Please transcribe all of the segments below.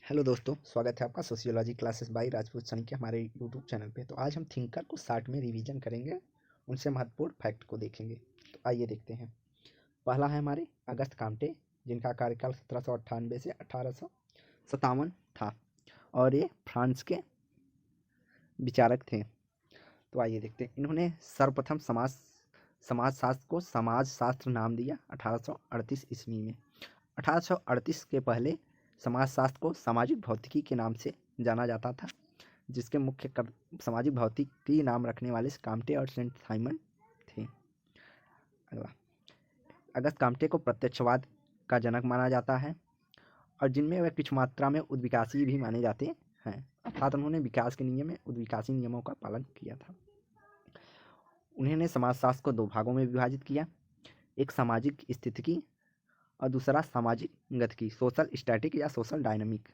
Hello दोस्तों, स्वागत है आपका sociology classes bye Rajput Sunny के हमारे यूट्यूब चैनल पे। तो आज हम थिंकर को शार्ट में रिवीजन करेंगे, उनसे महत्वपूर्ण फैक्ट को देखेंगे। तो आइए देखते हैं। पहला है हमारे अगस्त काम्टे, जिनका कार्यकाल 1798 से 1857 था और ये फ्रांस के विचारक थे। तो आइए देखते हैं। इन्होंने सर्वप्रथम समाजशास्त्र को समाजशास्त्र नाम दिया 1838 ईस्वी में। 1838 के पहले समाजशास्त्र को सामाजिक भौतिकी के नाम से जाना जाता था, जिसके मुख्य सामाजिक भौतिकी नाम रखने वाले काम्टे और सेंट साइमन थे। अगला, अगस्त काम्टे को प्रत्यक्षवाद का जनक माना जाता है और जिनमें वह कुछ मात्रा में उद्विकासी भी माने जाते हैं, अर्थात उन्होंने विकास के नियम में उद्विकासी नियमों का पालन किया था। उन्होंने समाजशास्त्र को दो भागों में विभाजित किया, एक सामाजिक स्थितिकी और दूसरा सामाजिक गतिकी, सोशल स्टैटिक या सोशल डायनामिक।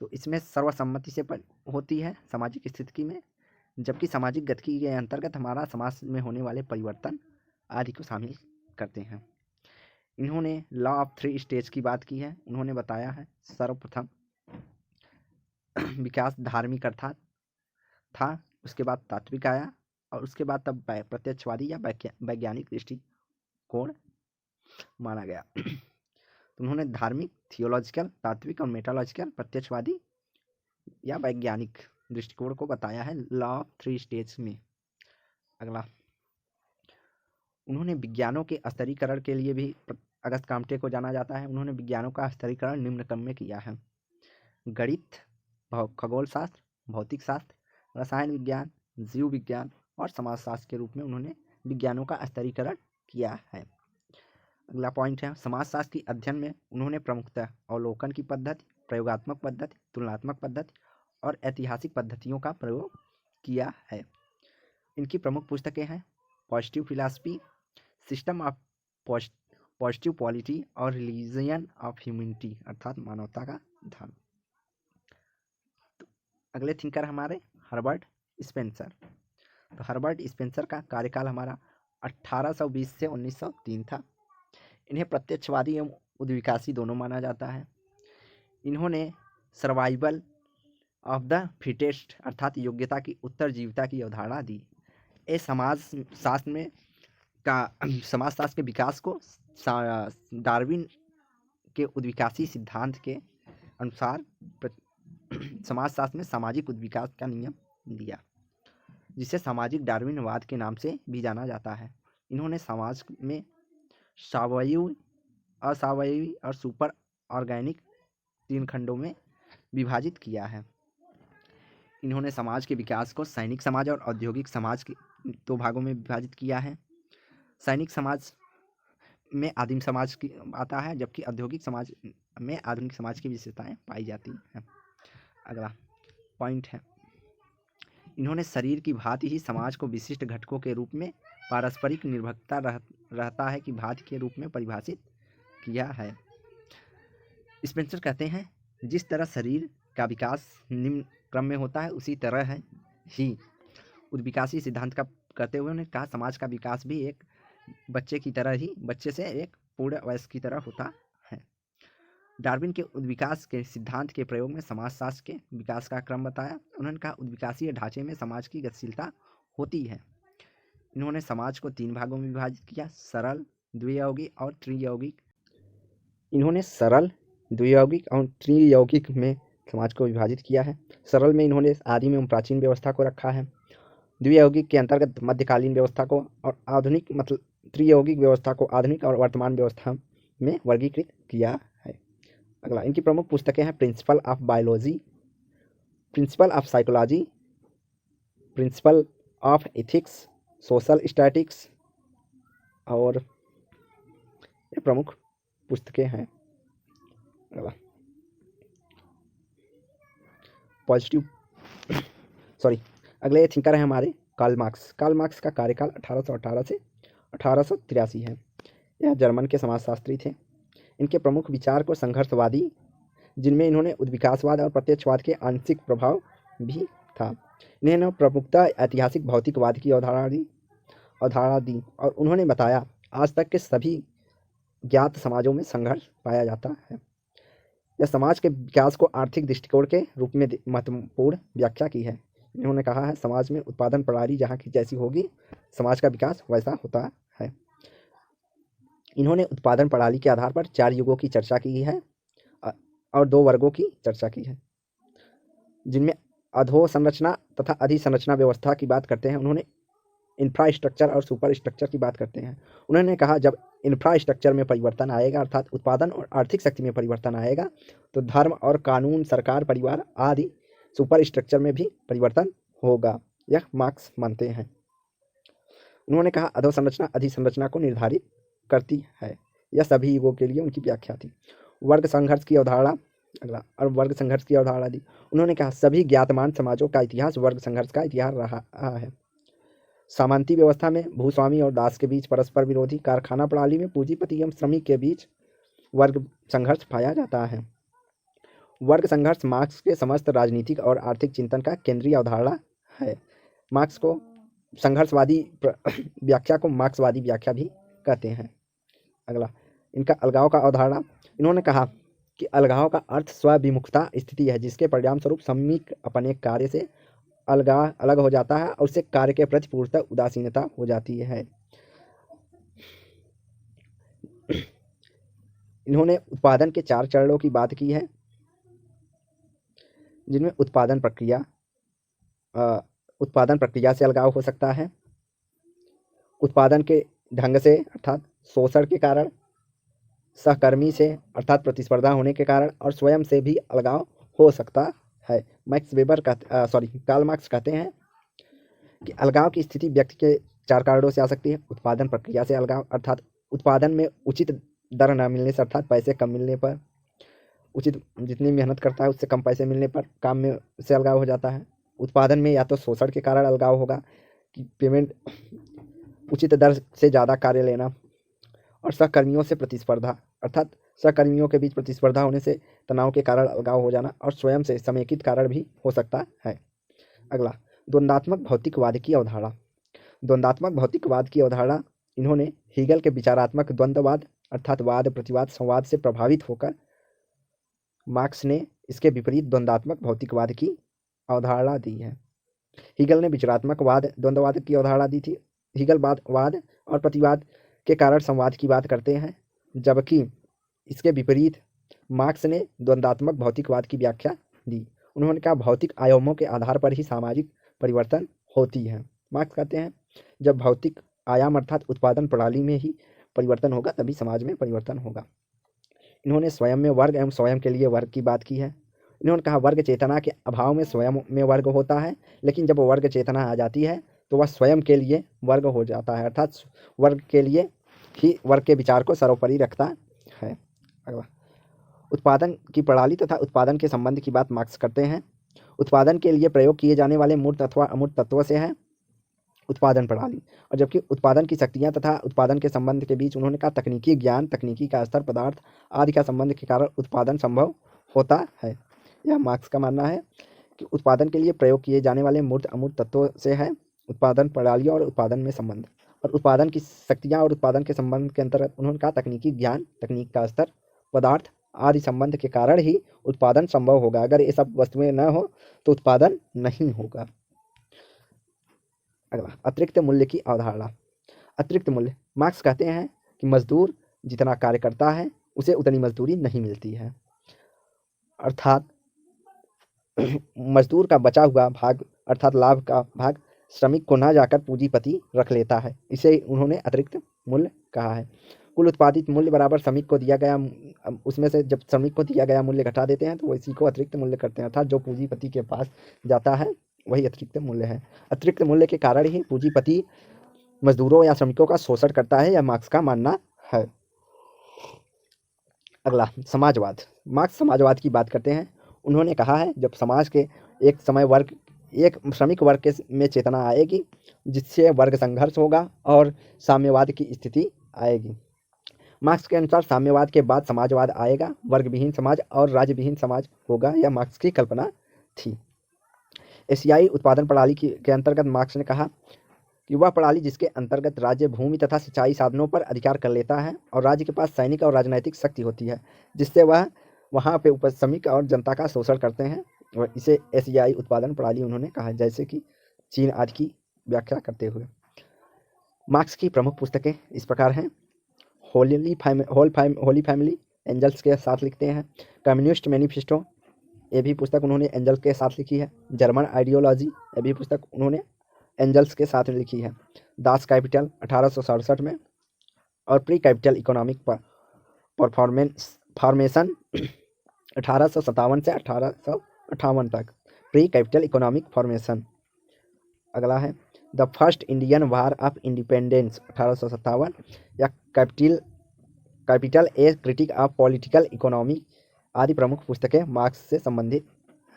तो इसमें सर्वसम्मति से होती है सामाजिक स्थितिकी में, जबकि सामाजिक गतिकी के अंतर्गत हमारा समाज में होने वाले परिवर्तन आदि को शामिल करते हैं। इन्होंने लॉ ऑफ 3 स्टेज की बात की है। उन्होंने बताया है सर्वप्रथम विकास धार्मिक अर्थात था, उसके बाद तात्विक आया और उसके बाद तब प्रत्यक्षवादी या वैज्ञानिक दृष्टिकोण माना गया। तो उन्होंने धार्मिक, थियोलॉजिकल, तात्विक और मेटालॉजिकल, प्रत्यक्षवादी या वैज्ञानिक दृष्टिकोण को बताया है लॉ ऑफ 3 स्टेज में। अगला, उन्होंने विज्ञानों के स्तरीकरण के लिए भी अगस्त काम्टे को जाना जाता है। उन्होंने विज्ञानों का स्तरीकरण निम्न क्रम में किया है: गणित, खगोल शास्त्र, भौतिक शास्त्र, रसायन विज्ञान, जीव विज्ञान और समाजशास्त्र के रूप में उन्होंने विज्ञानों का स्तरीकरण किया है। अगला पॉइंट है, समाजशास्त्र की अध्ययन में उन्होंने प्रमुखतः अवलोकन की पद्धति, प्रयोगात्मक पद्धति, तुलनात्मक पद्धति और ऐतिहासिक पद्धतियों का प्रयोग किया है। इनकी प्रमुख पुस्तकें हैं positive philosophy, system of positive polity और रिलीजन ऑफ ह्यूमैनिटी अर्थात मानवता का धर्म। तो अगले थिंकर हमारे हर्बर्ट स्पेंसर। तो हर्बर्ट स्पेंसर का कार्यकाल हमारा 1820 से 1903 था। इन्हें प्रत्यक्षवादी एवं उद्विकासी दोनों माना जाता है। इन्होंने सर्वाइवल ऑफ द फिटेस्ट अर्थात योग्यता की उत्तरजीविता की अवधारणा दी। ये समाजशास्त्र के विकास को डार्विन के उद्विकासी सिद्धांत के अनुसार समाजशास्त्र में सामाजिक उद्विकास का नियम दिया, जिसे सामाजिक डार्विनवाद के नाम से भी जाना जाता है। इन्होंने समाज में स्वावयवी, असावयवी और सुपर ऑर्गेनिक 3 खंडों में विभाजित किया है। इन्होंने समाज के विकास को सैनिक समाज और औद्योगिक समाज के 2 भागों में विभाजित किया है। सैनिक समाज में आदिम समाज की आता है, जबकि औद्योगिक समाज में आधुनिक समाज की विशेषताएं पाई जाती हैं। अगला पॉइंट है, इन्होंने शरीर की भांति ही समाज को विशिष्ट घटकों के रूप में पारस्परिक निर्भरता रहता है कि भांति के रूप में परिभाषित किया है। स्पेंसर कहते हैं, जिस तरह शरीर का विकास निम्न क्रम में होता है, उसी तरह ही उद्विकासी सिद्धांत का करते हुए उन्होंने कहा समाज का विकास भी एक बच्चे की तरह ही, बच्चे से एक पूर्ण वयस्क की तरह होता है। डार्विन के उद्विकास के सिद्धांत के प्रयोग में समाजशास्त्र के विकास का क्रम बताया। उन्होंने कहा उद्विकासीय ढांचे में समाज की गतिशीलता होती है। इन्होंने समाज को 3 भागों में विभाजित किया, सरल, द्वियौगिक और त्रियौगिक। इन्होंने सरल, द्वियौगिक और त्रियौगिक में समाज को विभाजित किया है। सरल में इन्होंने आदिम एवं प्राचीन व्यवस्था को रखा है, द्वियौगिक के अंतर्गत मध्यकालीन व्यवस्था को और आधुनिक मतलब त्रियौगिक व्यवस्था को आधुनिक और वर्तमान व्यवस्था में वर्गीकृत किया है। अगला, इनकी प्रमुख पुस्तकें हैं principle of biology, principle of psychology, principle of ethics, social statics और ये प्रमुख पुस्तकें हैं। अगला, अगले थिंकर हैं हमारे कार्ल मार्क्स। कार्ल मार्क्स का कार्यकाल 1818 से 1883 है। यह जर्मन के समाजशास्त्री थे। इनके प्रमुख विचार को संघर्षवादी, जिनमें इन्होंने उद्विकासवाद और प्रत्यक्षवाद के आंशिक प्रभाव भी था। इन्होंने प्रमुखतः ऐतिहासिक भौतिकवाद की अवधारणा दी और उन्होंने बताया आज तक के सभी ज्ञात समाजों में संघर्ष पाया जाता है। यह समाज के विकास को आर्थिक दृष्टिकोण के रूप में महत्वपूर्ण व्याख्या की है। इन्होंने कहा है समाज में उत्पादन प्रणाली जहाँ की जैसी होगी समाज का विकास वैसा होता है। इन्होंने उत्पादन प्रणाली के आधार पर 4 युगों की चर्चा की है और 2 वर्गों की चर्चा की है, जिनमें अधोसंरचना तथा अधिसंरचना व्यवस्था की बात करते हैं। उन्होंने इंफ्रास्ट्रक्चर और सुपर स्ट्रक्चर की बात करते हैं। उन्होंने कहा जब इंफ्रास्ट्रक्चर में परिवर्तन आएगा अर्थात उत्पादन और आर्थिक शक्ति में परिवर्तन आएगा तो धर्म और कानून, सरकार, परिवार आदि सुपर स्ट्रक्चर में भी परिवर्तन होगा, यह मार्क्स मानते हैं। उन्होंने कहा अधोसंरचना अधिसंरचना को निर्धारित करती है। यह सभी युगों के लिए उनकी व्याख्या थी। वर्ग संघर्ष की अवधारणा, अगला, और वर्ग संघर्ष की अवधारणा दी। उन्होंने कहा सभी ज्ञातमान समाजों का इतिहास वर्ग संघर्ष का इतिहास रहा है। सामंती व्यवस्था में भूस्वामी और दास के बीच परस्पर विरोधी, कारखाना प्रणाली में पूंजीपति एवं श्रमिक के बीच वर्ग संघर्ष पाया जाता है। वर्ग संघर्ष मार्क्स के समस्त राजनीतिक और आर्थिक चिंतन का केंद्रीय अवधारणा है। मार्क्स को संघर्षवादी व्याख्या को मार्क्सवादी व्याख्या भी कहते हैं। अगला, इनका अलगाव का अवधारणा। इन्होंने कहा कि अलगाव का अर्थ स्वविमुखता स्थिति है जिसके परिणाम स्वरूप श्रमिक अपने कार्य से अलग हो जाता है और उससे कार्य के प्रति पूर्णतः उदासीनता हो जाती है। इन्होंने उत्पादन के 4 चरणों की बात की है, जिनमें उत्पादन प्रक्रिया से अलगाव हो सकता है, उत्पादन के ढंग से अर्थात शोषण के कारण, सहकर्मी से अर्थात प्रतिस्पर्धा होने के कारण, और स्वयं से भी अलगाव हो सकता है। कार्ल मार्क्स कहते हैं कि अलगाव की स्थिति व्यक्ति के 4 कारणों से आ सकती है। उत्पादन प्रक्रिया से अलगाव अर्थात उत्पादन में उचित दर न मिलने से अर्थात पैसे कम मिलने पर, उचित जितनी मेहनत करता है उससे कम पैसे मिलने पर काम में से अलगाव हो जाता है। उत्पादन में या तो शोषण के कारण अलगाव होगा कि पेमेंट उचित दर से ज़्यादा कार्य लेना, और सहकर्मियों से प्रतिस्पर्धा अर्थात सहकर्मियों के बीच प्रतिस्पर्धा होने से तनाव के कारण अलगाव हो जाना, और स्वयं से समेकित कारण भी हो सकता है। अगला, द्वंदात्मक भौतिकवाद की अवधारणा। द्वंदात्मक भौतिकवाद की अवधारणा इन्होंने हीगल के विचारात्मक द्वंद्ववाद अर्थात वाद प्रतिवाद संवाद से प्रभावित होकर मार्क्स ने इसके विपरीत द्वंदात्मक भौतिकवाद की अवधारणा दी है। हीगल ने विचारात्मक वाद द्वंद्ववाद की अवधारणा दी थी। हीगल वाद और प्रतिवाद के कारण संवाद की बात करते हैं, जबकि इसके विपरीत मार्क्स ने द्वंद्वात्मक भौतिकवाद की व्याख्या दी। उन्होंने कहा भौतिक आयामों के आधार पर ही सामाजिक परिवर्तन होती है। मार्क्स कहते हैं जब भौतिक आयाम अर्थात उत्पादन प्रणाली में ही परिवर्तन होगा तभी समाज में परिवर्तन होगा। इन्होंने स्वयं में वर्ग एवं स्वयं के लिए वर्ग की बात की है। इन्होंने कहा वर्ग चेतना के अभाव में स्वयं में वर्ग होता है, लेकिन जब वर्ग चेतना आ जाती है तो वह स्वयं के लिए वर्ग हो जाता है अर्थात वर्ग के लिए ही वर्ग के विचार को सर्वोपरि रखता है। अगला, उत्पादन की प्रणाली तथा उत्पादन के संबंध की बात मार्क्स करते हैं। उत्पादन के लिए प्रयोग किए जाने वाले मूर्त अथवा अमूर्त तत्वों से है उत्पादन प्रणाली, और जबकि उत्पादन की शक्तियाँ तथा उत्पादन के संबंध के बीच उन्होंने कहा तकनीकी ज्ञान, तकनीकी का स्तर, पदार्थ आदि का संबंध के कारण उत्पादन संभव होता है। यह मार्क्स का मानना है कि उत्पादन के लिए प्रयोग किए जाने वाले मूर्त अमूर्त तत्वों से है उत्पादन प्रणाली और उत्पादन में संबंध, और उत्पादन की शक्तियाँ और उत्पादन के संबंध के अंतर्गत उन्होंने कहा तकनीकी ज्ञान, तकनीक का स्तर, पदार्थ आदि संबंध के कारण ही उत्पादन संभव होगा। अगर ये सब वस्तुएं न हो तो उत्पादन नहीं होगा। अगला, अतिरिक्त मूल्य की अवधारणा। अतिरिक्त मूल्य, मार्क्स कहते हैं कि मजदूर जितना कार्य करता है उसे उतनी मजदूरी नहीं मिलती है, अर्थात मजदूर का बचा हुआ भाग अर्थात लाभ का भाग श्रमिक को ना जाकर पूंजीपति रख लेता है, इसे उन्होंने अतिरिक्त मूल्य कहा है। कुल उत्पादित मूल्य बराबर श्रमिक को दिया गया, उसमें से जब श्रमिक को दिया गया मूल्य घटा देते हैं तो इसी को अतिरिक्त मूल्य करते हैं, अर्थात जो पूंजीपति के पास जाता है वही अतिरिक्त मूल्य है। अतिरिक्त मूल्य के कारण ही पूंजीपति मजदूरों या श्रमिकों का शोषण करता है, यह मार्क्स का मानना है। अगला, समाजवाद। मार्क्स समाजवाद की बात करते हैं। उन्होंने कहा है जब समाज के एक श्रमिक वर्ग के में चेतना आएगी जिससे वर्ग संघर्ष होगा और साम्यवाद की स्थिति आएगी। मार्क्स के अनुसार साम्यवाद के बाद समाजवाद आएगा, वर्ग विहीन समाज और राज्य विहीन समाज होगा, यह मार्क्स की कल्पना थी। एशियाई उत्पादन प्रणाली के अंतर्गत मार्क्स ने कहा कि वह प्रणाली जिसके अंतर्गत राज्य भूमि तथा सिंचाई साधनों पर अधिकार कर लेता है और राज्य के पास सैनिक और राजनैतिक शक्ति होती है, जिससे वह वहाँ पे उपज श्रमिक और जनता का शोषण करते हैं और इसे एशियाई उत्पादन प्रणाली उन्होंने कहा, जैसे कि चीन आदि की व्याख्या करते हुए। मार्क्स की प्रमुख पुस्तकें इस प्रकार हैं। होली फैमिली एंजल्स के साथ लिखते हैं। कम्युनिस्ट मैनिफेस्टो, ये भी पुस्तक उन्होंने एंजल्स के साथ लिखी है। जर्मन आइडियोलॉजी, ये भी पुस्तक उन्होंने एंजल्स के साथ लिखी है। दास कैपिटल 1867 में, और प्री कैपिटल इकोनॉमिक फॉर्मेशन 1857 से 1858 तक, प्री कैपिटल इकोनॉमिक फॉर्मेशन। अगला है the first Indian war of independence 1857, या capital A critic of political economy आदि प्रमुख पुस्तकें मार्क्स से संबंधित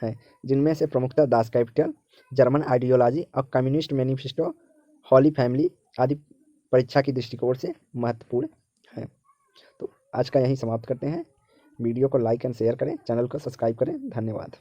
हैं, जिनमें से प्रमुखतः दास कैपिटल, जर्मन आइडियोलॉजी और कम्युनिस्ट मैनिफेस्टो, हॉली फैमिली आदि परीक्षा की दृष्टिकोण से महत्वपूर्ण है। तो आज का यहीं समाप्त करते हैं। वीडियो को लाइक एंड शेयर करें, चैनल को सब्सक्राइब करें। धन्यवाद।